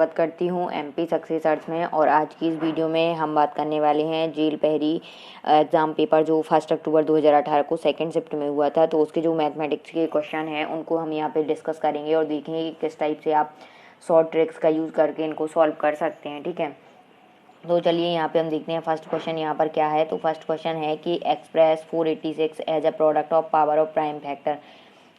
स्वागत करती हूँ एमपी सक्सेस सर्च में। और आज की इस वीडियो में हम बात करने वाले हैं जेल पहरी एग्ज़ाम पेपर जो 1 अक्टूबर 2018 को सेकंड शिफ्ट में हुआ था। तो उसके जो मैथमेटिक्स के क्वेश्चन हैं उनको हम यहाँ पे डिस्कस करेंगे और देखेंगे कि किस टाइप से आप शॉर्ट ट्रिक्स का यूज़ करके इनको सॉल्व कर सकते हैं। ठीक है, तो चलिए यहाँ पे हम देखते हैं फर्स्ट क्वेश्चन यहाँ पर क्या है। तो फर्स्ट क्वेश्चन है कि express 486 as a product of power of prime factor.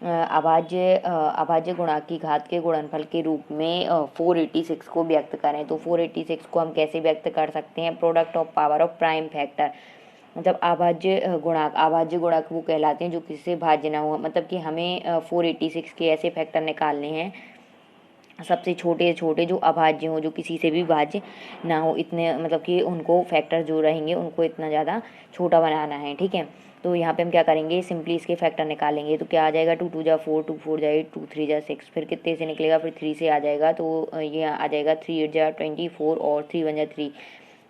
अभाज्य गुणांक की घात के गुणनफल के रूप में 486 को व्यक्त करें। तो 486 को हम कैसे व्यक्त कर सकते हैं? Product of power of prime factor, मतलब अभाज्य गुणांक वो कहलाते हैं जो किसी से भाज्य ना हो। मतलब कि हमें 486 के ऐसे फैक्टर निकालने हैं सबसे छोटे छोटे जो अभाज्य हो, जो किसी से भी भाज्य ना हो, इतने मतलब कि उनको फैक्टर जो रहेंगे उनको इतना ज़्यादा छोटा बनाना है। ठीक है, तो यहाँ पे हम क्या करेंगे, सिंपली इसके फैक्टर निकालेंगे। तो क्या आ जाएगा, 2 2 जा 4, 2 4 जा 8, 2 3 जा 6, फिर कितने से निकलेगा, फिर 3 से आ जाएगा। तो ये आ जाएगा 3 8 जा 24 और 3 1 जा 3।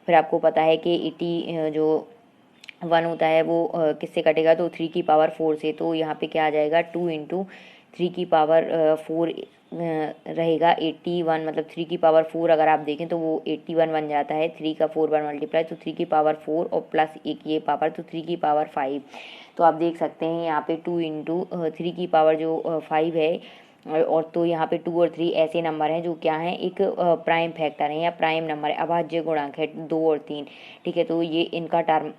फिर आपको पता है कि 80 जो 1 होता है वो किससे कटेगा, तो 3 की पावर 4 से। तो यहाँ पे क्या आ जाएगा, 2 इंटू 3 की पावर 4 रहेगा 81। मतलब 3 की पावर 4 अगर आप देखें तो वो 81 बन जाता है। 3 का 4 बार मल्टीप्लाई, तो 3 की पावर 4 और प्लस एक ये पावर, तो 3 की पावर 5। तो आप देख सकते हैं यहाँ पे 2 इंटू 3 की पावर जो 5 है। और तो यहाँ पे 2 और 3 ऐसे नंबर हैं जो क्या हैं, एक प्राइम फैक्टर है या प्राइम नंबर है, अभाज्य गुणांक है 2 और 3। ठीक है, तो ये इनका टर्म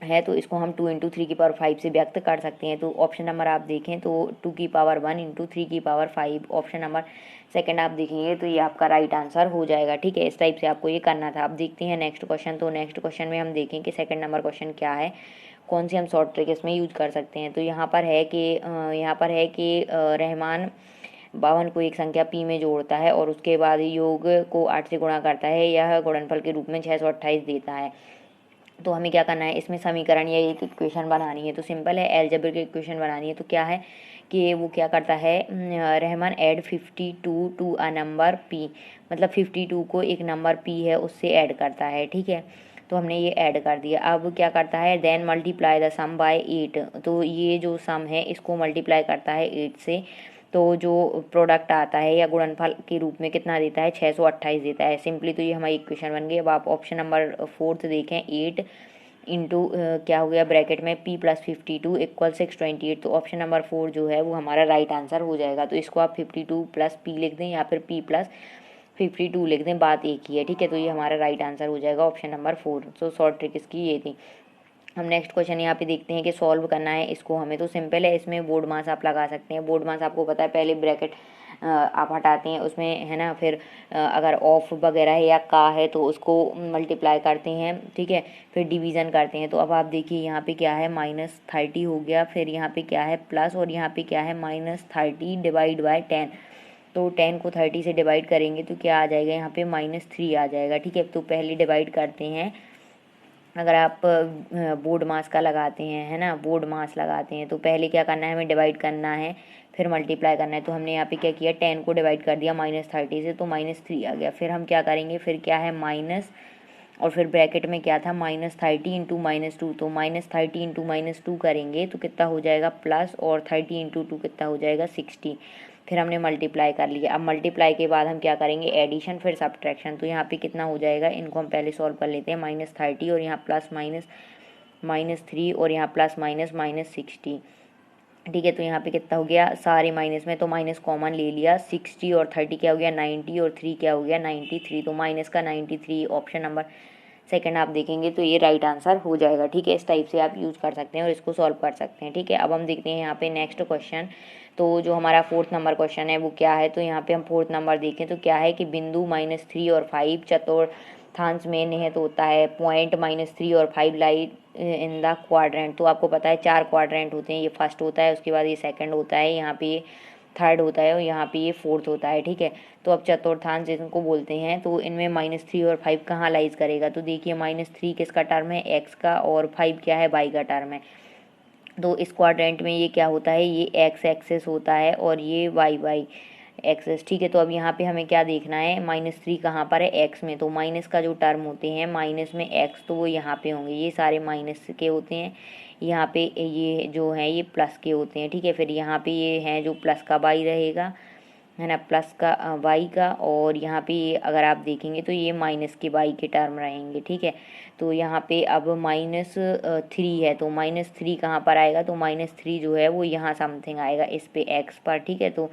है, तो इसको हम 2 इंटू 3 की पावर 5 से व्यक्त कर सकते हैं। तो ऑप्शन नंबर आप देखें तो 2 की पावर 1 इंटू 3 की पावर 5, ऑप्शन नंबर सेकंड आप देखेंगे तो ये आपका राइट आंसर हो जाएगा। ठीक है, इस टाइप से आपको ये करना था। अब देखते हैं नेक्स्ट क्वेश्चन। तो नेक्स्ट क्वेश्चन में हम देखें कि सेकंड नंबर क्वेश्चन क्या है, कौन सी हम शॉर्ट ट्रिक इसमें यूज कर सकते हैं। तो यहाँ पर है कि रहमान 52 को एक संख्या p में जोड़ता है और उसके बाद योग को 8 से गुणा करता है। यह गुणनफल के रूप में 628 देता है। तो हमें क्या करना है, इसमें समीकरण या एक इक्वेशन बनानी है। तो सिंपल है, अलजेब्रिक इक्वेशन बनानी है। तो क्या है कि वो क्या करता है, Rahman add 52 to a number p, मतलब 52 को एक नंबर p है उससे ऐड करता है। ठीक है, तो हमने ये ऐड कर दिया। अब क्या करता है, then multiply the sum by 8। तो ये जो सम है इसको मल्टीप्लाई करता है 8 से। तो जो प्रोडक्ट आता है या गुणनफल के रूप में कितना देता है, 628 देता है। सिंपली तो ये हमारी इक्वेशन बन गई। अब आप ऑप्शन नंबर 4 देखें, 8 इंटू क्या हो गया ब्रैकेट में p प्लस 52 इक्वल 628। तो ऑप्शन नंबर 4 जो है वो हमारा राइट आंसर हो जाएगा। तो इसको आप 52 प्लस p लिख दें या फिर p प्लस 52 लिख दें, बात एक ही है। ठीक है, तो ये हमारा राइट आंसर हो जाएगा ऑप्शन नंबर 4। तो शॉर्ट ट्रिक इसकी ये थी। हम नेक्स्ट क्वेश्चन यहाँ पे देखते हैं कि सॉल्व करना है इसको हमें। तो सिंपल है, इसमें बोर्ड मास आप लगा सकते हैं। बोर्ड मास आपको पता है, पहले ब्रैकेट आप हटाते हैं उसमें, है ना, फिर अगर ऑफ वगैरह है या का है तो उसको मल्टीप्लाई करते हैं। ठीक है, फिर डिवीज़न करते हैं। तो अब आप देखिए यहाँ पे क्या है, -30 हो गया, फिर यहाँ पे क्या है प्लस, और यहाँ पे क्या है -30 डिवाइड बाय 10। तो 10 को 30 से डिवाइड करेंगे तो क्या आ जाएगा, यहाँ पे -3 आ जाएगा। ठीक है, तो पहले डिवाइड करते हैं। अगर आप बोर्ड मास का लगाते हैं, है ना, बोर्ड मास लगाते हैं तो पहले क्या करना है, हमें डिवाइड करना है फिर मल्टीप्लाई करना है। तो हमने यहाँ पे क्या किया, 10 को डिवाइड कर दिया -30 से, तो -3 आ गया। फिर हम क्या करेंगे, फिर क्या है माइनस, और फिर ब्रैकेट में क्या था -30 इंटू -2। तो -30 इंटू -2 करेंगे तो कितना हो जाएगा प्लस, और 30 इंटू 2 कितना हो जाएगा 60। फिर हमने मल्टीप्लाई कर लिया। अब मल्टीप्लाई के बाद हम क्या करेंगे, एडिशन फिर सब्ट्रैक्शन। तो यहाँ पे कितना हो जाएगा, इनको हम पहले सॉल्व कर लेते हैं। -30 और यहाँ प्लस माइनस -3 और यहाँ प्लस माइनस -60। ठीक है, तो यहाँ पे कितना हो गया, सारे माइनस में तो माइनस कॉमन ले लिया। 60 और 30 क्या हो गया 90, और 3 क्या हो गया 93। तो माइनस का 93 ऑप्शन नंबर सेकंड आप देखेंगे तो ये राइट आंसर हो जाएगा। ठीक है, इस टाइप से आप यूज़ कर सकते हैं और इसको सॉल्व कर सकते हैं। ठीक है, अब हम देखते हैं यहाँ पे नेक्स्ट क्वेश्चन। तो जो हमारा 4th नंबर क्वेश्चन है वो क्या है, तो यहाँ पे हम 4th नंबर देखें तो क्या है कि बिंदु -3 और 5 चतुर्थांश में निहित होता है। पॉइंट -3 और 5 लाई इन द क्वाड्रेंट। तो आपको पता है 4 क्वाड्रेंट होते हैं, ये फर्स्ट होता है, उसके बाद ये सेकंड होता है, यहाँ पे ये थर्ड होता है और यहाँ पे ये फोर्थ होता है। ठीक है, तो अब चतुर्थांश जिनको बोलते हैं, तो इनमें -3 और 5 कहाँ लाइज करेगा। तो देखिए -3 किसका टर्म है, एक्स का, और 5 क्या है, वाई का टर्म है। तो इस क्वाड्रेंट में ये क्या होता है, ये एक्स एक्सेस होता है और ये वाई एक्सेस। ठीक है, तो अब यहाँ पे हमें क्या देखना है, -3 कहाँ पर है, एक्स में। तो माइनस का जो टर्म होते हैं माइनस में एक्स, तो वो यहाँ पे होंगे, ये सारे माइनस के होते हैं। यहाँ पे ये जो है ये प्लस के होते हैं। ठीक है, फिर यहाँ पे ये हैं जो प्लस का वाई रहेगा, है ना, प्लस का वाई का, और यहाँ पे अगर आप देखेंगे तो ये माइनस के वाई के टर्म रहेंगे। ठीक है, तो यहाँ पे अब -3 है, तो -3 कहाँ पर आएगा, तो -3 जो है वो यहाँ समथिंग आएगा इस पे एक्स पर। ठीक है, तो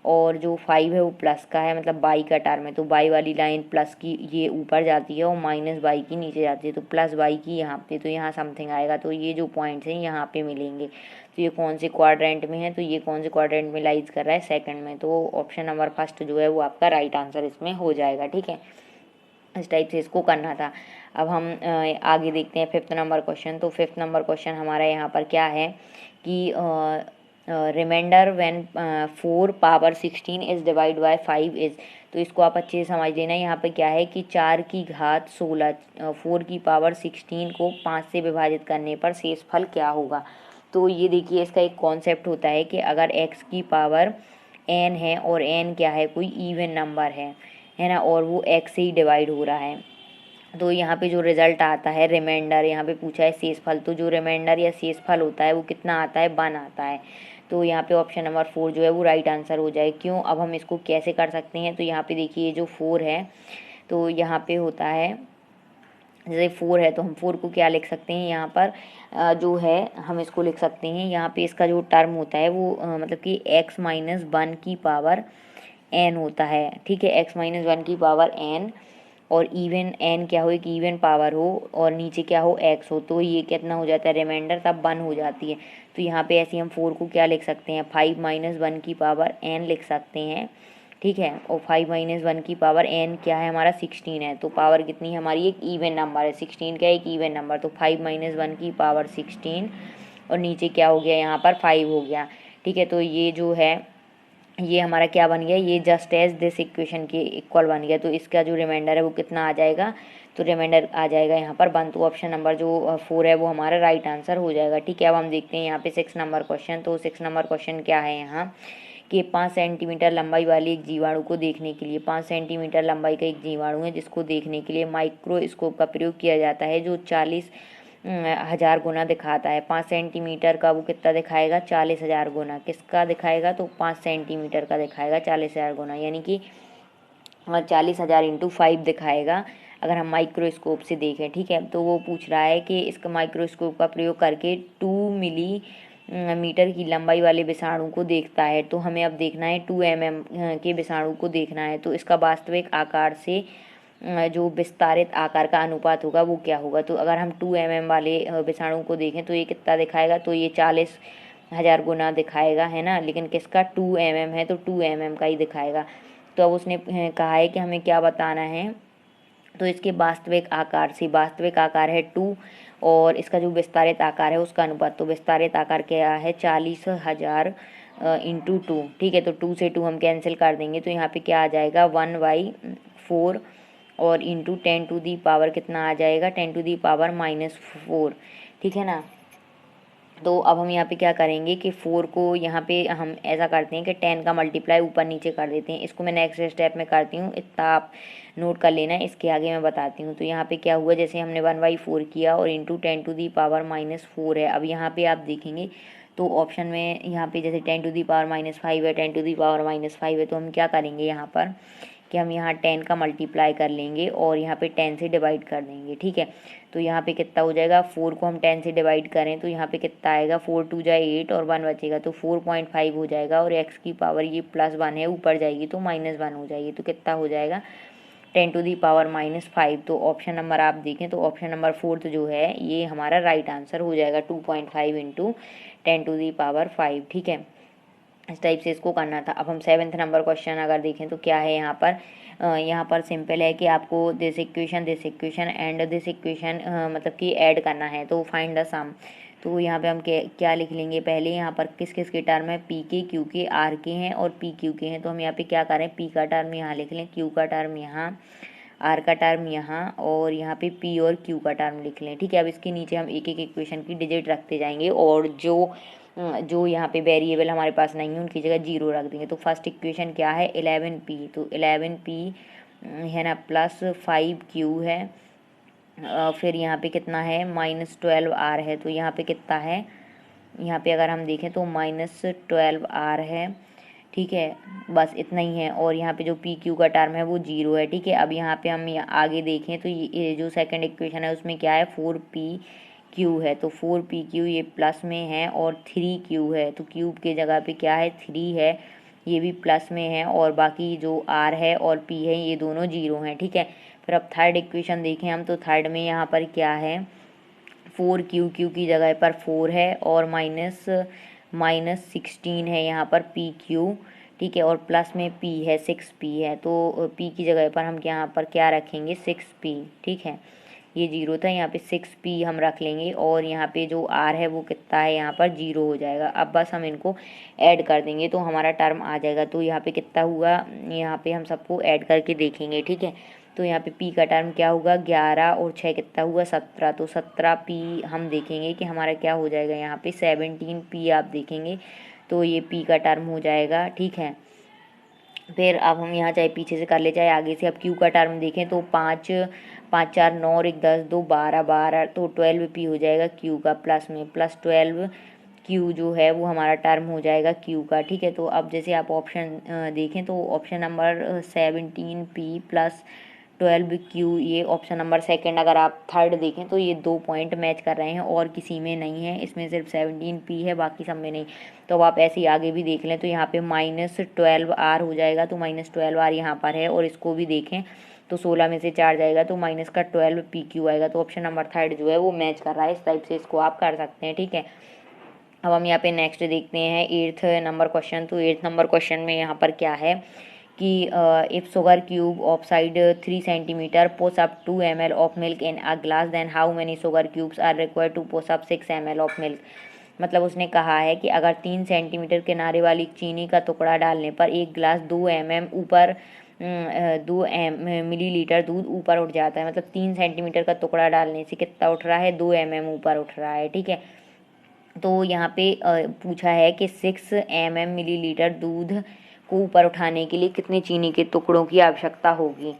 और जो 5 है वो प्लस का है, मतलब बाई का टर्म है, तो बाई वाली लाइन प्लस की ये ऊपर जाती है और माइनस बाई की नीचे जाती है, तो प्लस बाई की यहाँ पे, तो यहाँ समथिंग आएगा। तो ये जो पॉइंट्स हैं यहाँ पे मिलेंगे। तो ये कौन से क्वाड्रेंट में है, तो ये कौन से क्वाड्रेंट में लाइज कर रहा है, सेकंड में। तो ऑप्शन नंबर फर्स्ट जो है वो आपका राइट आंसर इसमें हो जाएगा। ठीक है, इस टाइप से इसको करना था। अब हम आगे देखते हैं 5th नंबर क्वेश्चन। तो 5th नंबर क्वेश्चन हमारा यहाँ पर क्या है कि remainder when 4 power 16 is divided by 5 is. तो इसको आप अच्छे से समझ लेना। यहाँ पे क्या है कि 4 की घात 16, 4 की पावर 16 को 5 से विभाजित करने पर शेषफल क्या होगा। तो ये देखिए, इसका एक कॉन्सेप्ट होता है कि अगर x की पावर n है और n क्या है, कोई इवन नंबर है ना, और वो x से ही डिवाइड हो रहा है, तो यहाँ पे जो रिजल्ट आता है रिमाइंडर, यहाँ पे पूछा है शेषफल, तो जो रिमाइंडर या शेषफल होता है वो कितना आता है, 1 आता है। तो यहाँ पे ऑप्शन नंबर 4 जो है वो राइट आंसर हो जाए। क्यों, अब हम इसको कैसे कर सकते हैं, तो यहाँ पे देखिए जो 4 है, तो यहाँ पे होता है, जैसे 4 है तो हम 4 को क्या लिख सकते हैं, यहाँ पर जो है हम इसको लिख सकते हैं, यहाँ पे इसका जो टर्म होता है वो मतलब कि x-1 की पावर n होता है। ठीक है, x-1 की पावर n, और इवन n क्या हो, एक इवन पावर हो, और नीचे क्या हो, x हो, तो ये कितना हो जाता है, रिमाइंडर तब 1 हो जाती है। तो यहाँ पे ऐसे हम 4 को क्या लिख सकते हैं, 5-1 की पावर n लिख सकते हैं। ठीक है, और 5-1 की पावर n क्या है हमारा, 16 है, तो पावर कितनी है हमारी, एक इवन नंबर है, 16 क्या है, एक इवन नंबर, तो 5-1 की पावर 16, और नीचे क्या हो गया, यहाँ पर 5 हो गया। ठीक है, तो ये जो है ये हमारा क्या बन गया, ये जस्ट एज दिस इक्वेशन के इक्वल बन गया। तो इसका जो रिमाइंडर है वो कितना आ जाएगा, तो रिमाइंडर आ जाएगा यहाँ पर 1। तो ऑप्शन नंबर जो 4 है वो हमारा राइट आंसर हो जाएगा। ठीक है, अब हम देखते हैं यहाँ पे 6 नंबर क्वेश्चन। तो 6 नंबर क्वेश्चन क्या है यहाँ कि 5 सेंटीमीटर लंबाई वाले एक जीवाणु को देखने के लिए, 5 सेंटीमीटर लंबाई का एक जीवाणु है जिसको देखने के लिए माइक्रोस्कोप का प्रयोग किया जाता है, जो 40,000 गुना दिखाता है। 5 सेंटीमीटर का वो कितना दिखाएगा, 40,000 गुना। किसका दिखाएगा, तो 5 सेंटीमीटर का दिखाएगा 40,000 गुना, यानी कि 40,000 इंटू 5 दिखाएगा अगर हम माइक्रोस्कोप से देखें। ठीक है, तो वो पूछ रहा है कि इसका माइक्रोस्कोप का प्रयोग करके 2 मिलीमीटर की लंबाई वाले विषाणु को देखता है। तो हमें अब देखना है 2 mm के विषाणु को देखना है, तो इसका वास्तविक आकार से जो विस्तारित आकार का अनुपात होगा वो क्या होगा। तो अगर हम 2 mm वाले विषाणु को देखें तो ये कितना दिखाएगा, तो ये 40,000 गुना दिखाएगा, है ना, लेकिन किसका, 2 mm है तो 2 mm का ही दिखाएगा। तो अब उसने कहा है कि हमें क्या बताना है, तो इसके वास्तविक आकार से, वास्तविक आकार है 2, और इसका जो विस्तारित आकार है उसका अनुपात, तो विस्तारित आकार क्या है, 40,000 इंटू 2। ठीक है, तो 2 से 2 हम कैंसिल कर देंगे, तो यहाँ पे क्या आ जाएगा, 1/4, और इंटू 10 टू दी पावर कितना आ जाएगा, 10 टू दी पावर -4। ठीक है ना, तो अब हम यहाँ पे क्या करेंगे कि 4 को यहाँ पे हम ऐसा करते हैं कि 10 का मल्टीप्लाई ऊपर नीचे कर देते हैं। इसको मैं नेक्स्ट स्टेप में करती हूँ, इतना आप नोट कर लेना है, इसके आगे मैं बताती हूँ। तो यहाँ पे क्या हुआ, जैसे हमने 1/4 किया और इंटू 10 टू दी पावर -4 है। अब यहाँ पे आप देखेंगे तो ऑप्शन में यहाँ पे जैसे 10 टू दी पावर -5 है, 10 टू दी पावर -5 है, तो हम क्या करेंगे यहाँ पर कि हम यहाँ 10 का मल्टीप्लाई कर लेंगे और यहाँ पे 10 से डिवाइड कर देंगे। ठीक है, तो यहाँ पे कितना हो जाएगा, 4 को हम 10 से डिवाइड करें तो यहाँ पे कितना आएगा, 4 2 जाए 8 और 1 बचेगा, तो 4.5 हो जाएगा, और x की पावर ये +1 है, ऊपर जाएगी तो -1 हो जाएगी, तो कितना हो जाएगा, 10 टू दी पावर -5। तो ऑप्शन नंबर आप देखें तो ऑप्शन नंबर 4 जो है ये हमारा राइट आंसर हो जाएगा, 2.5 इंटू 10 टू दी पावर 5। ठीक है, इस टाइप से इसको करना था। अब हम 7th नंबर क्वेश्चन अगर देखें तो क्या है यहाँ पर, यहाँ पर सिंपल है कि आपको this equation and this equation मतलब कि ऐड करना है, तो फाइंड द सम। तो यहाँ पे हम क्या लिख लेंगे, पहले यहाँ पर किस किस के टर्म है, पी के, क्यू के, आर के हैं और पी क्यू के हैं। तो हम यहाँ पे क्या करें, पी का टर्म यहाँ लिख लें, क्यू का टर्म यहाँ, आर का टर्म यहाँ, और यहाँ पे पी और क्यू का टर्म लिख लें। ठीक है, अब इसके नीचे हम एक एक इक्वेशन की डिजिट रखते जाएंगे, और जो यहाँ पे वेरिएबल हमारे पास नहीं है उनकी जगह 0 रख देंगे। तो फर्स्ट इक्वेशन क्या है, 11p, तो 11p है ना, +5q है, फिर यहाँ पे कितना है, -12r है, तो यहाँ पे कितना है, यहाँ पे अगर हम देखें तो -12r है, ठीक है, बस इतना ही है। और यहाँ पे जो पी क्यू का टर्म है वो 0 है। ठीक है, अब यहाँ पे हम आगे देखें तो ये जो सेकंड इक्वेशन है उसमें क्या है, 4p क्यू है। तो 4p क्यू ये प्लस में है और 3q है, तो क्यूब के जगह पे क्या है 3 है, ये भी प्लस में है। और बाकी जो r है और p है ये दोनों 0 हैं। ठीक है, फिर अब थर्ड इक्वेशन देखें हम, तो थर्ड में यहाँ पर क्या है, 4q की जगह पर 4 है और माइनस 16 है यहाँ पर pq। ठीक है, और प्लस में p है, 6p है। तो p की जगह पर हम यहाँ पर क्या रखेंगे, 6p। ठीक है, ये 0 था, यहाँ पे 6p हम रख लेंगे और यहाँ पे जो r है वो कितना है, यहाँ पर 0 हो जाएगा। अब बस हम इनको ऐड कर देंगे तो हमारा टर्म आ जाएगा। तो यहाँ पे कितना हुआ, यहाँ पे हम सबको ऐड करके देखेंगे। ठीक है, तो यहाँ पे p का टर्म क्या होगा, 11 और 6 कितना हुआ, 17। तो 17p हम देखेंगे कि हमारा क्या हो जाएगा, यहाँ पे 17p आप देखेंगे तो ये p का टर्म हो जाएगा। ठीक है, फिर अब हम यहाँ चाहे पीछे से कर ले चाहे आगे से, अब क्यू का टर्म देखें तो 5 5 4 9 और 1 10 2 12 12, तो 12p हो जाएगा क्यू का, प्लस में प्लस 12 क्यू जो है वो हमारा टर्म हो जाएगा क्यू का। ठीक है, तो अब जैसे आप ऑप्शन देखें तो option number 17p plus 12q, ये ऑप्शन नंबर सेकंड। अगर आप थर्ड देखें तो ये 2 पॉइंट मैच कर रहे हैं और किसी में नहीं है, इसमें सिर्फ 17p है, बाकी सब में नहीं। तो अब आप ऐसे ही आगे भी देख लें तो यहाँ पे -12r हो जाएगा, तो -12r यहाँ पर है। और इसको भी देखें तो 16 में से 4 जाएगा तो माइनस का 12pq आएगा। तो ऑप्शन नंबर थर्ड जो है वो मैच कर रहा है। इस टाइप से इसको आप कर सकते हैं। ठीक है, अब हम यहाँ पे नेक्स्ट देखते हैं 8th नंबर क्वेश्चन। तो 8th नंबर क्वेश्चन में यहाँ पर क्या है कि if sugar cube of side 3 centimetre push up 2 ml of milk in a glass, then how many sugar cubes are required to push up 6 ml of milk. मतलब उसने कहा है कि अगर 3 सेंटीमीटर किनारे वाली चीनी का टुकड़ा डालने पर एक गिलास 2 mm ऊपर 2 मिलीलीटर दूध ऊपर उठ जाता है। मतलब 3 सेंटीमीटर का टुकड़ा डालने से कितना उठ रहा है, 2 mm ऊपर उठ रहा है। ठीक है, तो यहाँ पे पूछा है कि 6 mm मिलीलीटर दूध को ऊपर उठाने के लिए कितने चीनी के टुकड़ों की आवश्यकता होगी।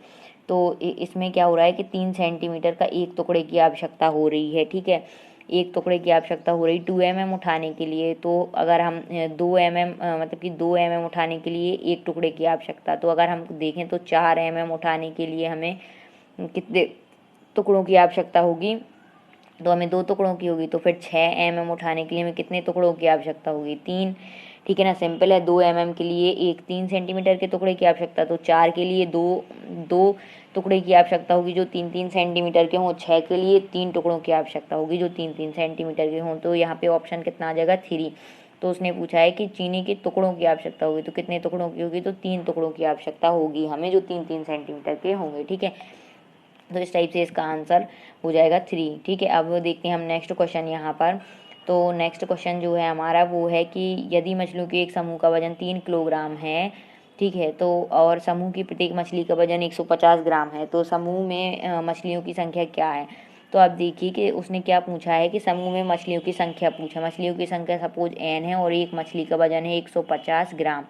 तो इसमें क्या हो रहा है कि 3 सेंटीमीटर का एक टुकड़े की आवश्यकता हो रही है। ठीक है, एक टुकड़े की आवश्यकता हो रही 2 mm उठाने के लिए। तो अगर हम 2 mm मतलब कि 2 mm उठाने के लिए एक टुकड़े की आवश्यकता, तो अगर हम देखें तो 4 mm उठाने के लिए हमें कितने टुकड़ों की आवश्यकता होगी, तो हमें 2 टुकड़ों की होगी। तो फिर 6 mm उठाने के लिए हमें कितने टुकड़ों की आवश्यकता होगी, 3। ठीक है ना, सिंपल है। 2 mm के लिए एक 3 सेंटीमीटर के टुकड़े की आवश्यकता, तो 4 के लिए दो टुकड़े की आवश्यकता होगी जो 3-3 सेंटीमीटर के हों। 6 के लिए 3 टुकड़ों की आवश्यकता होगी जो 3-3 सेंटीमीटर के हों। तो यहाँ पे ऑप्शन कितना आ जाएगा, 3। तो उसने पूछा है कि चीनी के टुकड़ों की आवश्यकता होगी, तो कितने टुकड़ों की होगी, तो 3 टुकड़ों की आवश्यकता होगी हमें जो 3-3 सेंटीमीटर के होंगे। ठीक है, तो इस टाइप से इसका आंसर हो जाएगा 3। ठीक है, अब देखते हैं हम नेक्स्ट क्वेश्चन यहाँ पर। तो नेक्स्ट क्वेश्चन जो है हमारा वो है कि यदि मछलियों के एक समूह का वजन 3 किलोग्राम है, ठीक है, तो और समूह की प्रत्येक मछली का वजन 150 ग्राम है, तो समूह में मछलियों की संख्या क्या है। तो आप देखिए कि उसने क्या पूछा है कि समूह में मछलियों की संख्या पूछा। मछलियों की संख्या सपोज n है और एक मछली का वजन है 150 ग्राम।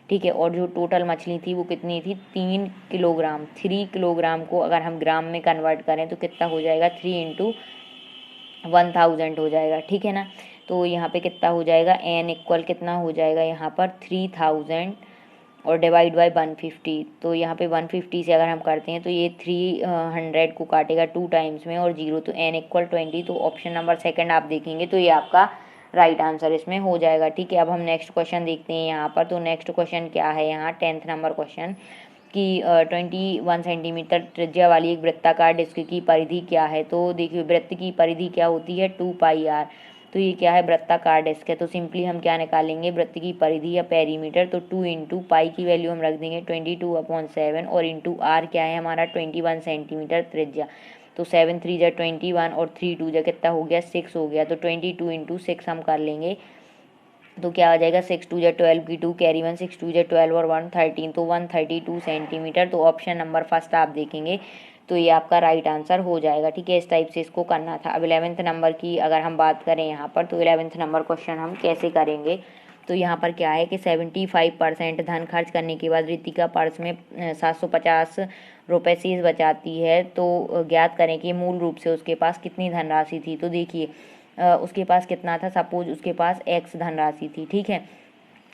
ठीक है, और जो टोटल मछली थी वो कितनी थी, 3 किलोग्राम। 3 किलोग्राम को अगर हम ग्राम में कन्वर्ट करें तो कितना हो जाएगा, 3 इंटू 1000 हो जाएगा। ठीक है ना, तो यहाँ पे कितना हो जाएगा, n इक्वल कितना हो जाएगा यहाँ पर 3000 और डिवाइड बाई 150। तो यहाँ पे 150 से अगर हम करते हैं तो ये 300 को काटेगा 2 टाइम्स में और 0, तो n इक्वल 20। तो ऑप्शन नंबर सेकंड आप देखेंगे तो ये आपका राइट आंसर इसमें हो जाएगा। ठीक है, अब हम नेक्स्ट क्वेश्चन देखते हैं यहाँ पर। तो नेक्स्ट क्वेश्चन क्या है यहाँ 10th नंबर क्वेश्चन कि 21 सेंटीमीटर त्रिज्या वाली एक वृत्ताकार डिस्क की परिधि क्या है। तो देखिए वृत्त की परिधि क्या होती है, 2πr। तो ये क्या है, वृत्ताकार डिस्क है। तो सिंपली हम क्या निकालेंगे, वृत्त की परिधि या पेरीमीटर। तो 2 इंटू पाई की वैल्यू हम रख देंगे 22/7 और इंटू आर क्या है हमारा 21 सेंटीमीटर त्रिज्या। तो 7 3 जा 21 और 3 2 जा कितना हो गया, 6 हो गया। तो 22 इंटू 6 हम कर लेंगे तो क्या आ जाएगा, 6 2 जा 12 की 2 कैरी 1, 6 2 जा 12 और 1 13, तो 132 सेंटीमीटर। तो ऑप्शन नंबर फर्स्ट आप देखेंगे तो ये आपका राइट आंसर हो जाएगा। ठीक है, इस टाइप से इसको करना था। अब 11th नंबर की अगर हम बात करें यहाँ पर, तो 11th नंबर क्वेश्चन हम कैसे करेंगे। तो यहाँ पर क्या है कि 75% धन खर्च करने के बाद रितिका पर्स में 750 रुपये शेष बचाती है। तो ज्ञात करें कि मूल रूप से उसके पास कितनी धनराशि थी। तो देखिए उसके पास कितना था, सपोज उसके पास x धनराशि थी। ठीक है,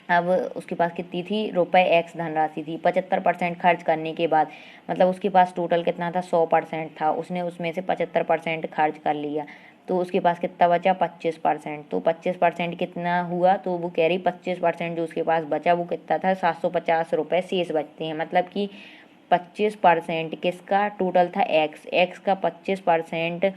अब उसके पास कितनी थी, ₹x धनराशि थी। 75% खर्च करने के बाद, मतलब उसके पास टोटल कितना था, 100% था, उसने उसमें से 75% खर्च कर लिया, तो उसके पास कितना बचा, 25%। तो 25% कितना हुआ, तो वो कह रही 25% जो उसके पास बचा वो कितना था, ₹750 शेष बचते हैं। मतलब कि 25% किसका टोटल था, एक्स का 25%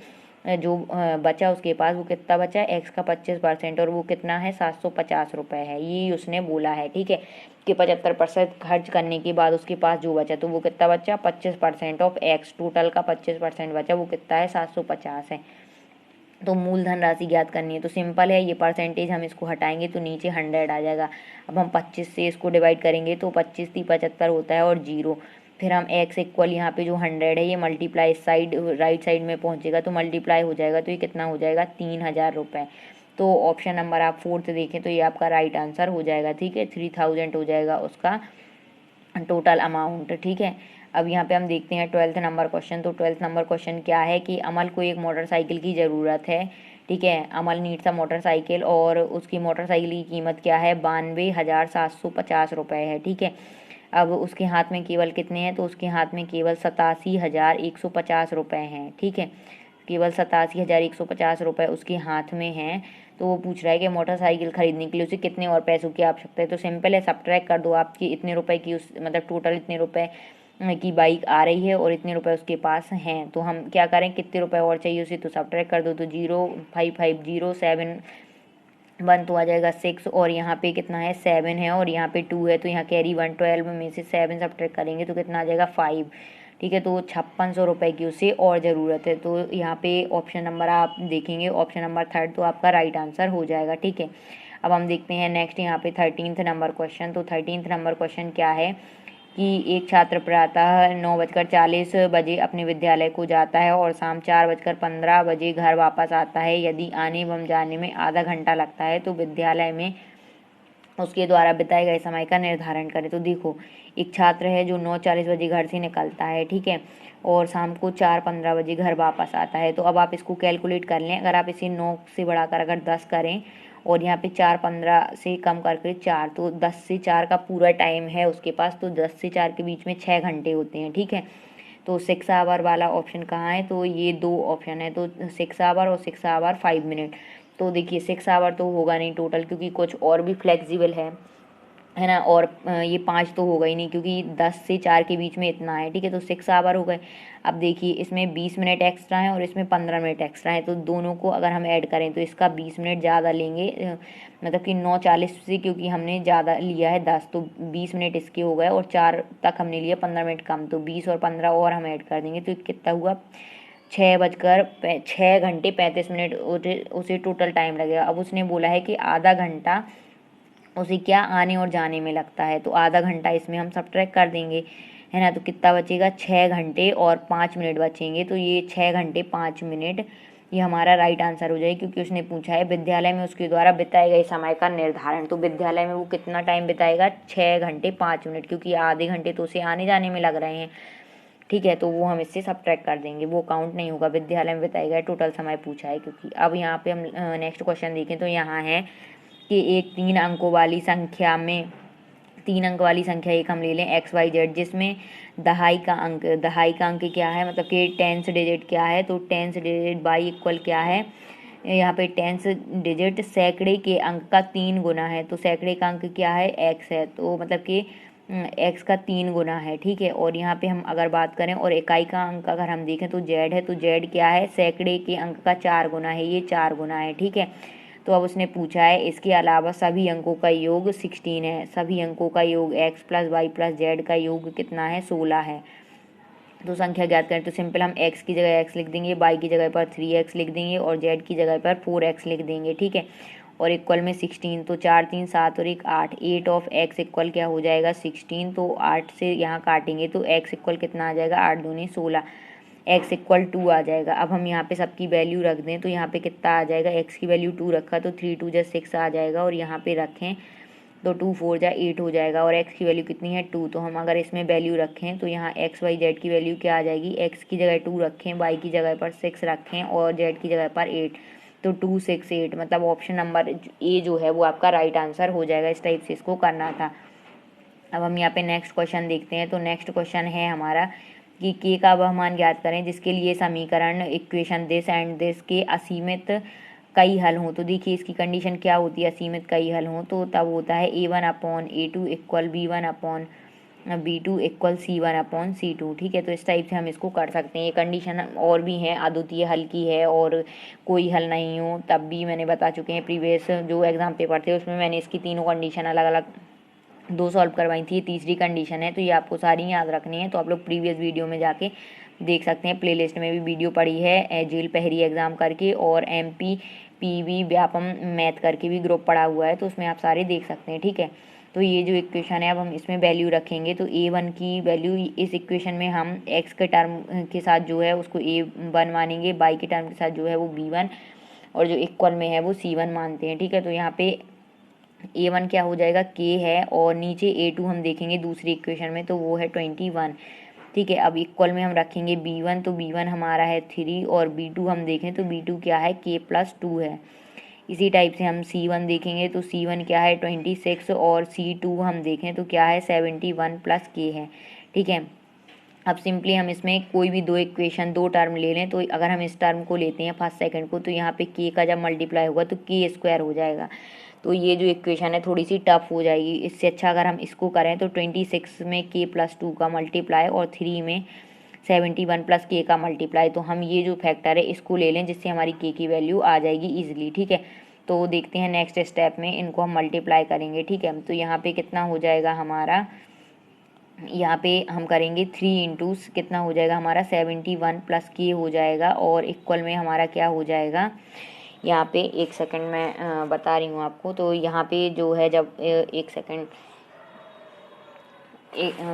जो बचा उसके पास, वो कितना बचा, एक्स का 25%, और वो कितना है, ₹750 है, ये उसने बोला है। ठीक है, कि 75% खर्च करने के बाद उसके पास जो बचा, तो वो कितना बचा, 25% ऑफ एक्स, टोटल का 25% बचा, वो कितना है, 750 है। तो मूलधन राशि ज्ञात करनी है, तो सिंपल है, ये परसेंटेज हम इसको हटाएंगे तो नीचे 100 आ जाएगा। अब हम 25 से इसको डिवाइड करेंगे तो 25 × 75 होता है और 0। फिर हम x इक्वल यहाँ पे जो 100 है ये मल्टीप्लाई साइड राइट साइड में पहुँचेगा तो मल्टीप्लाई हो जाएगा, तो ये कितना हो जाएगा, ₹3000। तो ऑप्शन नंबर आप 4th देखें तो ये आपका राइट आंसर हो जाएगा। ठीक है, 3000 हो जाएगा उसका टोटल अमाउंट। ठीक है, अब यहाँ पे हम देखते हैं 12th नंबर क्वेश्चन। तो 12th नंबर क्वेश्चन क्या है कि अमल को एक मोटरसाइकिल की ज़रूरत है। ठीक है, अमल नीड्स अ मोटरसाइकिल, और उसकी मोटरसाइकिल की कीमत क्या है, ₹92,750 है। ठीक है, अब उसके हाथ में केवल कितने हैं, तो उसके हाथ में केवल ₹87,150 हैं। ठीक है, केवल ₹87,150 उसके हाथ में हैं। तो वो पूछ रहा है कि मोटरसाइकिल खरीदने के लिए उसे कितने और पैसों की आवश्यकता है। तो सिंपल है, सब्ट्रैक्ट कर दो, आपकी इतने रुपए की उस मतलब टोटल इतने रुपए की बाइक आ रही है और इतने रुपए उसके पास हैं। तो हम क्या करें, कितने रुपए और चाहिए उसे, तो सब्ट्रैक्ट कर दो। तो 05507 तो आ जाएगा 6, और यहाँ पे कितना है, 7 है, और यहाँ पे 2 है, तो यहाँ कैरी 112 में से 7 सब्ट्रैक्ट करेंगे तो कितना आ जाएगा, 5। ठीक है, तो ₹5600 की उसे और ज़रूरत है। तो यहाँ पे ऑप्शन नंबर आप देखेंगे, ऑप्शन नंबर 3 तो आपका राइट आंसर हो जाएगा। ठीक है, अब हम देखते हैं नेक्स्ट यहाँ पे 13th नंबर क्वेश्चन। तो 13th नंबर क्वेश्चन क्या है कि एक छात्र प्रातः 9:40 अपने विद्यालय को जाता है और शाम 4:15 घर वापस आता है। यदि आने एवं जाने में आधा घंटा लगता है तो विद्यालय में उसके द्वारा बिताए गए समय का निर्धारण करें। तो देखो, एक छात्र है जो 9:40 घर से निकलता है। ठीक है, और शाम को 4:15 घर वापस आता है। तो अब आप इसको कैलकुलेट कर लें, अगर आप इसे 9 से बढ़ाकर अगर 10 करें और यहाँ पे 4:15 से कम करके 4, तो 10 से 4 का पूरा टाइम है उसके पास। तो 10 से 4 के बीच में 6 घंटे होते हैं। ठीक है, तो 6 आवर वाला ऑप्शन कहाँ है, तो ये 2 ऑप्शन है, तो 6 आवर और 6 आवर 5 मिनट। तो देखिए 6 आवर तो होगा नहीं टोटल, क्योंकि कुछ और भी फ्लेक्सिबल है ना, और ये 5 तो होगा ही नहीं, क्योंकि 10 से 4 के बीच में इतना है। ठीक है, तो 6 आवर हो गए। अब देखिए इसमें 20 मिनट एक्स्ट्रा है और इसमें 15 मिनट एक्स्ट्रा है, तो दोनों को अगर हम ऐड करें तो इसका 20 मिनट ज़्यादा लेंगे, मतलब कि 9:40 से, क्योंकि हमने ज़्यादा लिया है 10, तो 20 मिनट इसके हो गए, और 4 तक हमने लिया 15 मिनट कम, तो 20 और 15 और हम ऐड कर देंगे तो कितना हुआ, 6 घंटे 35 मिनट उसे टोटल टाइम लगेगा। अब उसने बोला है कि आधा घंटा उसे क्या आने और जाने में लगता है, तो आधा घंटा इसमें हम सब्ट्रैक्ट कर देंगे, है ना, तो कितना बचेगा, 6 घंटे और 5 मिनट बचेंगे। तो ये 6 घंटे 5 मिनट ये हमारा राइट आंसर हो जाएगा, क्योंकि उसने पूछा है विद्यालय में उसके द्वारा बिताए गए समय का निर्धारण। तो विद्यालय में वो कितना टाइम बिताएगा, 6 घंटे 5 मिनट, क्योंकि आधे घंटे तो उसे आने जाने में लग रहे हैं। ठीक है, तो वो हम इससे सब्ट्रैक्ट कर देंगे, वो काउंट नहीं होगा, विद्यालय में बिताया गया टोटल समय पूछा है। क्योंकि अब यहाँ पे हम नेक्स्ट क्वेश्चन देखें तो यहाँ है कि एक 3 अंकों वाली संख्या में 3 अंक वाली संख्या एक हम ले लें XYZ, जिसमें दहाई का अंक क्या है, मतलब कि 10th डिजिट क्या है, तो 10th डिजिट बाई इक्वल क्या है, यहाँ पे 10th डिजिट सैकड़े के अंक का 3 गुना है। तो सैकड़े का अंक क्या है, x है, तो मतलब कि x का 3 गुना है। ठीक है, और यहाँ पे हम अगर बात करें और इकाई का अंक अगर हम देखें तो z है, तो z क्या है, सैकड़े के अंक का 4 गुना है, ये 4 गुना है। ठीक है, तो अब उसने पूछा है इसके अलावा सभी अंकों का योग 16 है, सभी अंकों का योग x + y + z का योग कितना है, 16 है। तो संख्या ज्ञात करें, तो सिंपल हम x की जगह x लिख देंगे, y की जगह पर 3x लिख देंगे और z की जगह पर 4x लिख देंगे। ठीक है, और इक्वल में 16, तो 4 3 7 और 1 8, 8 ऑफ x इक्वल क्या हो जाएगा, 16। तो 8 से यहाँ काटेंगे तो x इक्वल कितना आ जाएगा, 8 दूनी 16, x इक्वल 2 आ जाएगा। अब हम यहाँ पे सबकी वैल्यू रख दें तो यहाँ पे कितना आ जाएगा, x की वैल्यू 2 रखा तो 3 2 6 आ जाएगा, और यहाँ पे रखें तो 2 4 8 हो जाएगा, और x की वैल्यू कितनी है, 2। तो हम अगर इसमें वैल्यू रखें तो यहाँ x y z की वैल्यू क्या आ जाएगी, x की जगह 2 रखें, y की जगह पर 6 रखें और z की जगह पर 8, तो 268 मतलब ऑप्शन नंबर ए जो है वो आपका राइट आंसर हो जाएगा। इस टाइप से इसको करना था। अब हम यहाँ पे नेक्स्ट क्वेश्चन देखते हैं। तो नेक्स्ट क्वेश्चन है हमारा कि के का वह मान ज्ञात करें जिसके लिए समीकरण इक्वेशन दिस एंड दिस के असीमित कई हल हों। तो देखिए इसकी कंडीशन क्या होती है, असीमित कई हल हों, तो तब होता है A1/A2 equal B1/B2 equal C1/C2। ठीक है, तो इस टाइप से हम इसको कर सकते हैं। ये कंडीशन और भी हैं, अद्वितीय हल की है और कोई हल नहीं हो तब भी मैंने बता चुके हैं। प्रीवियस जो एग्जाम पेपर थे उसमें मैंने इसकी तीनों कंडीशन अलग अलग दो सॉल्व करवाई थी। ये तीसरी कंडीशन है, तो ये आपको सारी याद रखनी है। तो आप लोग प्रीवियस वीडियो में जाके देख सकते हैं, प्लेलिस्ट में भी वीडियो पड़ी है जेल पहरी एग्जाम करके और MP PV व्यापम मैथ करके भी ग्रुप पड़ा हुआ है, तो उसमें आप सारे देख सकते हैं। ठीक है, तो ये जो इक्वेशन है अब हम इसमें वैल्यू रखेंगे। तो A1 की वैल्यू इस इक्वेशन में हम x के टर्म के साथ जो है उसको A1 मानेंगे, y के टर्म के साथ जो है वो B1 और जो इक्वल में है वो C1 मानते हैं। ठीक है, तो यहाँ पे A1 क्या हो जाएगा, k है और नीचे A2 हम देखेंगे दूसरी इक्वेशन में तो वो है 21। ठीक है, अब इक्वल में हम रखेंगे B1, तो B1 हमारा है 3 और B2 हम देखें तो B2 क्या है, k+2 है। इसी टाइप से हम C1 देखेंगे तो C1 क्या है 26 और C2 हम देखें तो क्या है 71 + k है। ठीक है, अब सिंपली हम इसमें कोई भी दो इक्वेशन दो टर्म ले लें, तो अगर हम इस टर्म को लेते हैं फर्स्ट सेकंड को तो यहाँ पे k का जब मल्टीप्लाई होगा तो k² हो जाएगा। तो ये जो इक्वेशन है थोड़ी सी टफ हो जाएगी। इससे अच्छा अगर हम इसको करें तो 26 में k+2 का मल्टीप्लाई और 3 में 71 + k का मल्टीप्लाई, तो हम ये जो फैक्टर है इसको ले लें जिससे हमारी k की वैल्यू आ जाएगी ईजिली। ठीक है, तो देखते हैं नेक्स्ट स्टेप में इनको हम मल्टीप्लाई करेंगे। ठीक है, तो यहाँ पे कितना हो जाएगा हमारा, यहाँ पे हम करेंगे 3 इंटू कितना हो जाएगा हमारा 71 + k हो जाएगा और इक्वल में हमारा क्या हो जाएगा, यहाँ पे एक सेकंड में बता रही हूँ आपको। तो यहाँ पे जो है जब एक सेकंड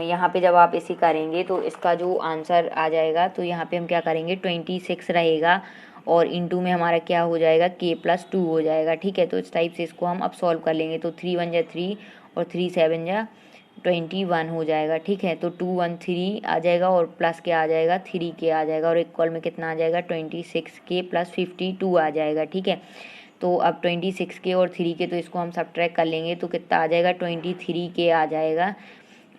यहाँ पे जब आप इसे करेंगे तो इसका जो आंसर आ जाएगा तो यहाँ पे हम क्या करेंगे 26 रहेगा और इंटू में हमारा क्या हो जाएगा k+2 हो जाएगा। ठीक है, तो इस टाइप से इसको हम अब सॉल्व कर लेंगे। तो 3 × 1 = 3 और 3 × 7 = 21 हो जाएगा। ठीक है, तो 213 आ जाएगा और प्लस क्या आ जाएगा 3k आ जाएगा और इक्वल में कितना आ जाएगा 26k + 52 आ जाएगा। ठीक है, तो अब 26k और 3k तो इसको हम सब्ट्रैक्ट कर लेंगे तो कितना आ जाएगा 23k आ जाएगा।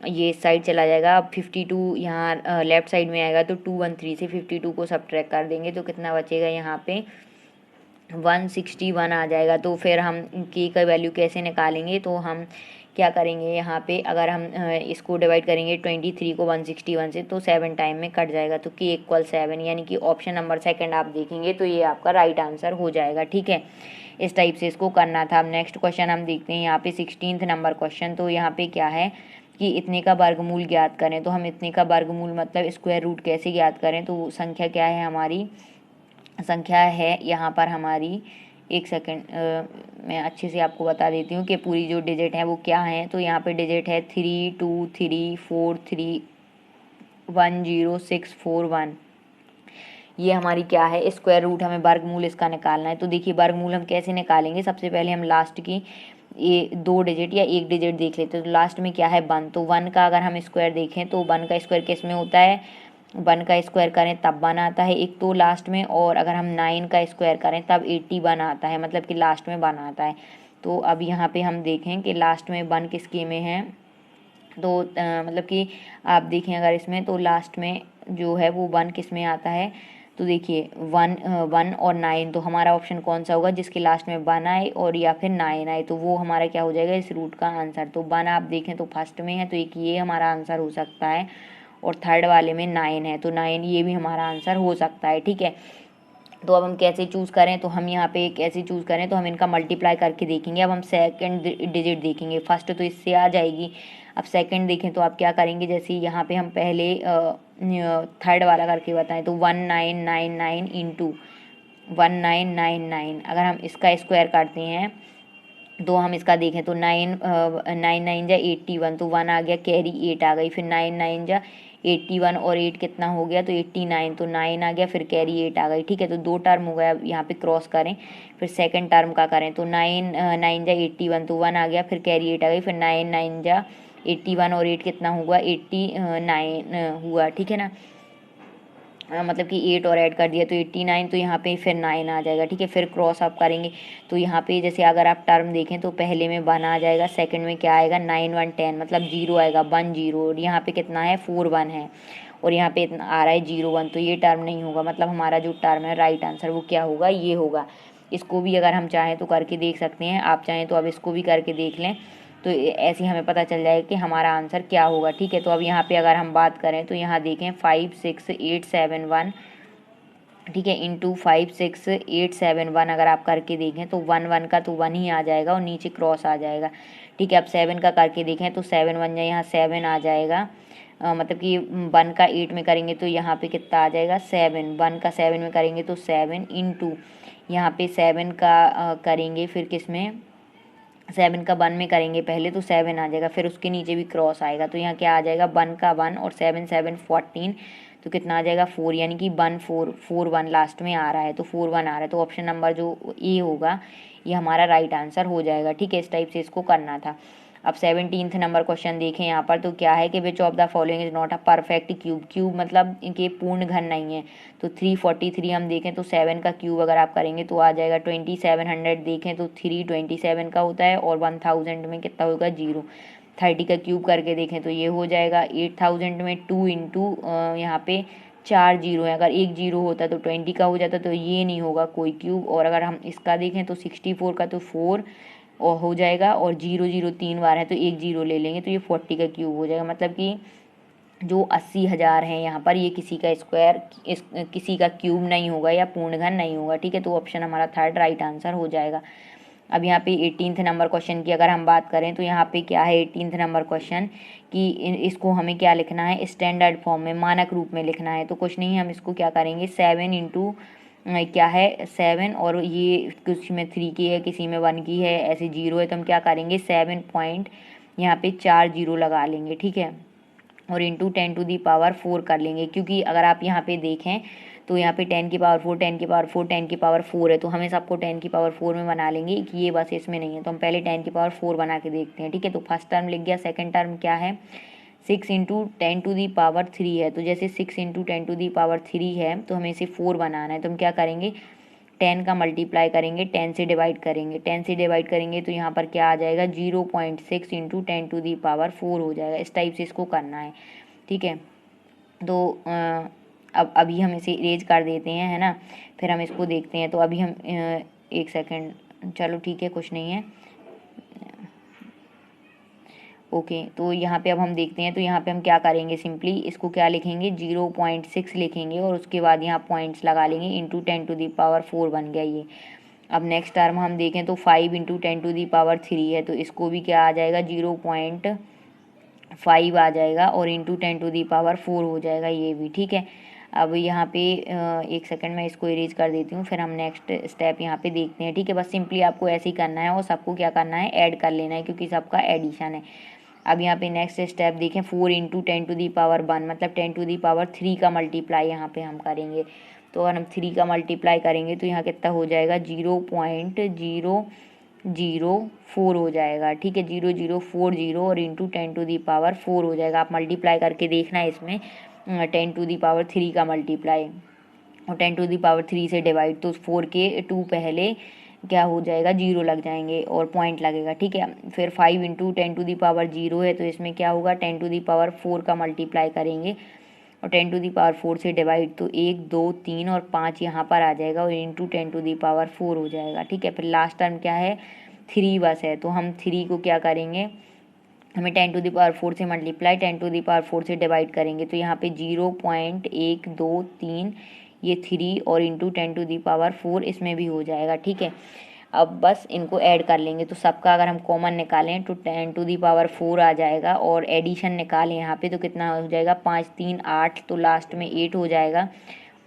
ये इस साइड चला जाएगा। अब 52 यहाँ लेफ्ट साइड में आएगा तो 213 से 52 को सब्ट्रैक्ट कर देंगे तो कितना बचेगा यहाँ पे 161 आ जाएगा। तो फिर हम k का वैल्यू कैसे निकालेंगे, तो हम क्या करेंगे यहाँ पे अगर हम इसको डिवाइड करेंगे 23 को 161 से तो 7 टाइम में कट जाएगा तो k = 7, यानी कि ऑप्शन नंबर सेकंड आप देखेंगे तो ये आपका राइट आंसर हो जाएगा। ठीक है, इस टाइप से इसको करना था। अब नेक्स्ट क्वेश्चन हम देखते हैं यहाँ पे 16th नंबर क्वेश्चन। तो यहाँ पे क्या है कि इतने का वर्गमूल ज्ञात करें। तो हम इतने का वर्गमूल मतलब स्क्वायर रूट कैसे ज्ञात करें, तो संख्या क्या है हमारी, संख्या है यहाँ पर हमारी एक सेकंड मैं अच्छे से आपको बता देती हूँ कि पूरी जो डिजिट है वो क्या है। तो यहाँ पे डिजिट है 3 2 3 4 3 1 0 6 4 1। ये हमारी क्या है स्क्वायर रूट, हमें वर्गमूल इसका निकालना है। तो देखिए वर्गमूल हम कैसे निकालेंगे, सबसे पहले हम लास्ट की ये 2 डिजिट या 1 डिजिट देख लेते हैं। तो लास्ट में क्या है 1, तो 1 का अगर हम स्क्वायर देखें तो 1 का स्क्वायर किस में होता है, 1 का स्क्वायर करें तब 1 आता है एक तो लास्ट में, और अगर हम 9 का स्क्वायर करें तब 81 आता है, मतलब कि लास्ट में 1 आता है। तो अब यहाँ पे हम देखें कि लास्ट में 1 किसके में है, तो मतलब कि आप देखें अगर इसमें तो लास्ट में जो है वो 1 किस में आता है, तो देखिए 1 और 9, तो हमारा ऑप्शन कौन सा होगा जिसके लास्ट में 1 आए और या फिर 9 आए, तो वो हमारा क्या हो जाएगा इस रूट का आंसर। तो 1 आप देखें तो फर्स्ट में है तो एक ये हमारा आंसर हो सकता है और थर्ड वाले में 9 है तो 9 ये भी हमारा आंसर हो सकता है। ठीक है, तो अब हम कैसे चूज़ करें, तो हम यहाँ पे कैसे चूज़ करें, तो हम इनका मल्टीप्लाई करके देखेंगे। अब हम सेकंड डिजिट देखेंगे, फर्स्ट तो इससे आ जाएगी। अब सेकंड देखें तो आप क्या करेंगे, जैसे यहाँ पे हम पहले थर्ड वाला करके बताएं तो 1999 इंटू 1999, अगर हम इसका स्क्वायर करते हैं तो हम इसका देखें तो 9 9 × 81, तो 1 आ गया, कैरी 8 आ गई, फिर 9 9 × 81 और 8 कितना हो गया, तो 89, तो 9 आ गया, फिर कैरी 8 आ गई। ठीक है, तो 2 टर्म हो गया। अब यहाँ पे क्रॉस करें, फिर सेकंड टर्म का करें तो 9 9 × 81, तो 1 आ गया, फिर कैरी 8 आ गई, फिर 9 9 × 81 और 8 कितना हुआ 89 हुआ। ठीक है ना, मतलब कि 8 और ऐड कर दिया तो 89, तो यहाँ पे फिर 9 आ जाएगा, ठीक है। फिर क्रॉस आप करेंगे तो यहाँ पे जैसे अगर आप टर्म देखें तो पहले में 1 आ जाएगा, सेकंड में क्या आएगा 9 1 10, मतलब 0 आएगा, 1 0, और यहाँ पे कितना है 4 1 है, और यहाँ पे इतना आ रहा है 0 1, तो ये टर्म नहीं होगा। मतलब हमारा जो टर्म है राइट आंसर वो क्या होगा, ये होगा। इसको भी अगर हम चाहें तो करके देख सकते हैं, आप चाहें तो अब इसको भी करके देख लें, तो ऐसे ही हमें पता चल जाएगा कि हमारा आंसर क्या होगा, ठीक है। तो अब यहाँ पे अगर हम बात करें तो यहाँ देखें 5 6 8 7 1, ठीक है, इंटू 5 6 8 7 1 अगर आप करके देखें तो 1 1 का तो 1 ही आ जाएगा और नीचे क्रॉस आ जाएगा, ठीक है। अब 7 का करके देखें तो 7 1 यहाँ 7 आ जाएगा, मतलब कि 1 का 8 में करेंगे तो यहाँ पे कितना आ जाएगा 7, 1 का 7 में करेंगे तो 7 इंटू यहाँ पे 7 का करेंगे फिर किस में 7 का 1 में करेंगे पहले तो 7 आ जाएगा, फिर उसके नीचे भी क्रॉस आएगा, तो यहाँ क्या आ जाएगा 1 का 1 और 7 7 14, तो कितना आ जाएगा 4, यानी कि 1 4 4 1 लास्ट में आ रहा है, तो 4 1 आ रहा है, तो ऑप्शन नंबर जो ए होगा ये हमारा राइट आंसर हो जाएगा, ठीक है। इस टाइप से इसको करना था। अब 17th नंबर क्वेश्चन देखें यहाँ पर, तो क्या है कि which of the following is not a perfect cube, cube मतलब इनके पूर्ण घन नहीं है। तो 343 हम देखें तो 7 का क्यूब अगर आप करेंगे तो आ जाएगा 2700, देखें तो 327 का होता है, और 1000 में कितना होगा 0। 30 का क्यूब करके देखें तो ये हो जाएगा 8000 में 2 इंटू यहाँ पे 4 जीरो है, अगर एक जीरो होता तो 20 का हो जाता, तो ये नहीं होगा कोई क्यूब। और अगर हम इसका देखें तो 64 का तो 4 और हो जाएगा, और 0 0 3 बार है तो एक जीरो ले लेंगे तो ये 40 का क्यूब हो जाएगा। मतलब कि जो 80,000 है यहाँ पर ये किसी का स्क्वायर किसी का क्यूब नहीं होगा या पूर्ण घन नहीं होगा, ठीक है। तो ऑप्शन हमारा थर्ड राइट आंसर हो जाएगा। अब यहाँ पे 18th नंबर क्वेश्चन की अगर हम बात करें तो यहाँ पे क्या है 18th नंबर क्वेश्चन कि इसको हमें क्या लिखना है, स्टैंडर्ड फॉर्म में मानक रूप में लिखना है। तो कुछ नहीं, हम इसको क्या करेंगे 7 इंटू क्या है 7, और ये कुछ में 3 की है, किसी में 1 की है, ऐसे 0 है, तो हम क्या करेंगे 7 पॉइंट यहाँ पे 4 जीरो लगा लेंगे, ठीक है, और इंटू 10 टू दी पावर 4 कर लेंगे, क्योंकि अगर आप यहाँ पे देखें तो यहाँ पे 10 की पावर 4 10 की पावर 4 10 की पावर 4 है, तो हमें सबको 10 की पावर 4 में बना लेंगे कि ये बस इसमें नहीं है, तो हम पहले 10 की पावर 4 बना के देखते हैं, ठीक है। तो फर्स्ट टर्म लिख गया, सेकंड टर्म क्या है 6 इंटू 10 टू दी पावर 3 है, तो जैसे 6 इंटू 10 टू दी पावर 3 है तो हमें इसे 4 बनाना है, तो हम क्या करेंगे 10 का मल्टीप्लाई करेंगे, 10 से डिवाइड करेंगे, 10 से डिवाइड करेंगे तो यहाँ पर क्या आ जाएगा 0.6 इंटू 10 टू दी पावर 4 हो जाएगा। इस टाइप से इसको करना है, ठीक है। तो अब अभी हम इसे इरेज कर देते हैं, है ना, फिर हम इसको देखते हैं। तो अभी हम एक सेकंड, चलो ठीक है कुछ नहीं है, ओके। तो यहाँ पे अब हम देखते हैं, तो यहाँ पे हम क्या करेंगे सिंपली इसको क्या लिखेंगे 0.6 लिखेंगे, और उसके बाद यहाँ पॉइंट्स लगा लेंगे, इंटू 10 टू दी पावर 4 बन गया ये। अब नेक्स्ट टर्म हम देखें तो 5 इंटू 10 टू दी पावर 3 है, तो इसको भी क्या आ जाएगा 0.5 आ जाएगा, और इंटू 10 टू दी पावर 4 हो जाएगा ये भी, ठीक है। अब यहाँ पे एक सेकंड में इसको इरेज कर देती हूँ, फिर हम नेक्स्ट स्टेप यहाँ पे देखते हैं, ठीक है। बस सिंपली आपको ऐसे ही करना है और सबको क्या करना है ऐड कर लेना है, क्योंकि सबका एडिशन है। अब यहाँ पे नेक्स्ट स्टेप देखें 4 इंटू 10 टू दी पावर 1, मतलब 10 टू दी पावर 3 का मल्टीप्लाई यहाँ पे हम करेंगे। तो अगर हम 3 का मल्टीप्लाई करेंगे तो यहाँ कितना हो जाएगा 0.004 हो जाएगा, ठीक है, 0040, और इंटू 10 टू दी पावर 4 हो जाएगा। आप मल्टीप्लाई करके देखना है इसमें 10 टू दी पावर 3 का मल्टीप्लाई और 10 टू दी पावर 3 से डिवाइड, तो 4 के 2 पहले क्या हो जाएगा 0 लग जाएंगे और पॉइंट लगेगा, ठीक है। फिर 5 इंटू 10 टू दी पावर 0 है, तो इसमें क्या होगा 10 टू दी पावर 4 का मल्टीप्लाई करेंगे और 10 टू दी पावर 4 से डिवाइड, तो 1 2 3 और 5 यहाँ पर आ जाएगा, और इंटू 10 टू दी पावर 4 हो जाएगा, ठीक है। फिर लास्ट टर्म क्या है 3 बस है, तो हम 3 को क्या करेंगे, हमें 10 टू दी पावर 4 से मल्टीप्लाई 10 टू दी पावर 4 से डिवाइड करेंगे, तो यहाँ पे 0.123 ये 3 और इंटू 10 टू दी पावर 4 इसमें भी हो जाएगा, ठीक है। अब बस इनको ऐड कर लेंगे, तो सबका अगर हम कॉमन निकालें तो 10 टू दी पावर 4 आ जाएगा, और एडिशन निकालें यहाँ पे तो कितना हो जाएगा 5 3 8, तो लास्ट में 8 हो जाएगा।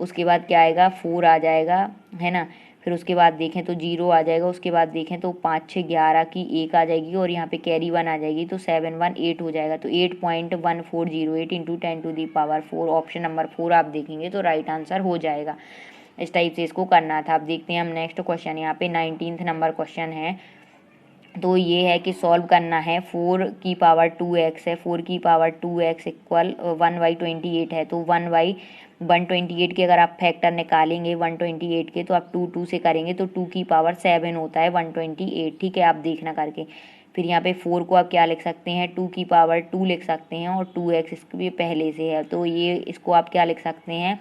उसके बाद क्या आएगा 4 आ जाएगा, है ना। फिर उसके बाद देखें तो 0 आ जाएगा, उसके बाद देखें तो 5 6 11 की 1 आ जाएगी, और यहाँ पे कैरी 1 आ जाएगी, तो 7 1 8 हो जाएगा। तो 8.1408 into 10 to the power 4, option number 4 आप देखेंगे तो राइट आंसर हो जाएगा। इस टाइप से इसको करना था। अब देखते हैं हम नेक्स्ट क्वेश्चन, यहाँ पे 19th नंबर क्वेश्चन है। तो ये है कि सॉल्व करना है 4 की पावर 2x है, 4 की पावर 2x इक्वल 1/28 है, तो 1 128 के अगर आप फैक्टर निकालेंगे 128 के, तो आप 2 से करेंगे तो 2 की पावर 7 होता है 128, ठीक है, आप देखना करके। फिर यहाँ पे 4 को आप क्या लिख सकते हैं, 2 की पावर 2 लिख सकते हैं, और 2x इसके पहले से है, तो ये इसको आप क्या लिख सकते हैं,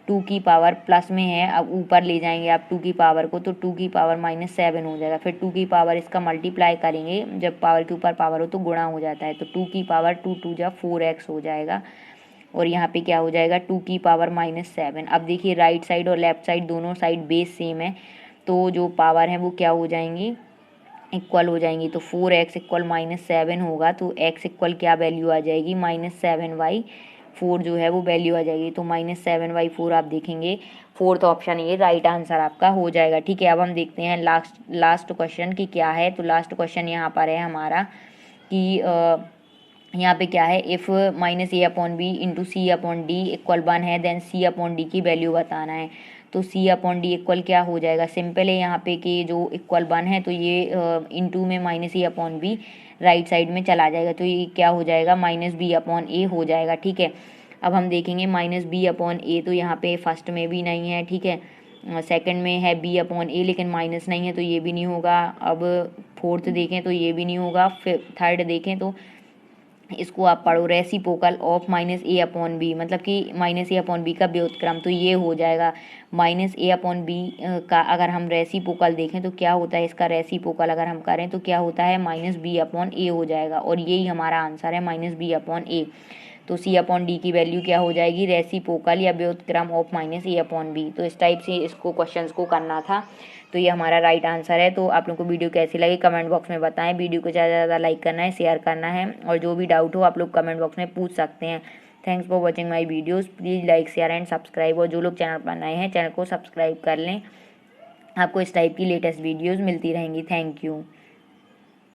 2 की पावर प्लस में है, अब ऊपर ले जाएंगे आप 2 की पावर को, तो 2 की पावर -7 हो जाएगा। फिर 2 की पावर इसका मल्टीप्लाई करेंगे, जब पावर के ऊपर पावर हो तो गुणा हो जाता है, तो 2 की पावर 2 2 जा 4x हो जाएगा, और यहाँ पे क्या हो जाएगा 2 की पावर -7। अब देखिए राइट साइड और लेफ्ट साइड दोनों साइड बेस सेम है, तो जो पावर है वो क्या हो जाएंगी, इक्वल हो जाएंगी। तो 4x इक्वल -7 होगा, तो x इक्वल क्या वैल्यू आ जाएगी, -7/4 जो है वो वैल्यू आ जाएगी। तो -7/4 आप देखेंगे, फोर्थ ऑप्शन ये राइट आंसर आपका हो जाएगा, ठीक है। अब हम देखते हैं लास्ट क्वेश्चन की क्या है। तो लास्ट क्वेश्चन यहाँ पर है हमारा कि यहाँ पे क्या है, if -a/b into c/d equal 1 है, देन c/d की वैल्यू बताना है। तो c/d इक्वल क्या हो जाएगा, सिंपल है यहाँ पे कि जो इक्वल 1 है तो ये इंटू में -a/b राइट साइड में चला जाएगा, तो ये क्या हो जाएगा -b/a हो जाएगा, ठीक है। अब हम देखेंगे -b/a, तो यहाँ पे फर्स्ट में भी नहीं है, ठीक है, सेकंड में है b/a लेकिन माइनस नहीं है, तो ये भी नहीं होगा। अब फोर्थ देखें तो ये भी नहीं होगा, फिर थर्ड देखें तो इसको आप पढ़ो, रेसिप्रोकल ऑफ -a/b, मतलब कि -a/b का व्युत्क्रम, तो ये हो जाएगा -a/b का अगर हम रेसिप्रोकल देखें तो क्या होता है, इसका रेसिप्रोकल अगर हम करें तो क्या होता है -b/a हो जाएगा, और यही हमारा आंसर है -b/a। तो c/d की वैल्यू क्या हो जाएगी, रेसिप्रोकल या व्युत्क्रम ऑफ -a/b। तो इस टाइप से इसको क्वेश्चंस को करना था, तो ये हमारा राइट आंसर है। तो आप लोगों को वीडियो कैसी लगी कमेंट बॉक्स में बताएं, वीडियो को ज़्यादा से ज़्यादा लाइक करना है, शेयर करना है, और जो भी डाउट हो आप लोग कमेंट बॉक्स में पूछ सकते हैं। Thanks for watching my videos, please like share and subscribe, और जो लोग चैनल पर नए हैं चैनल को सब्सक्राइब कर लें, आपको इस टाइप की लेटेस्ट वीडियोज़ मिलती रहेंगी। Thank you.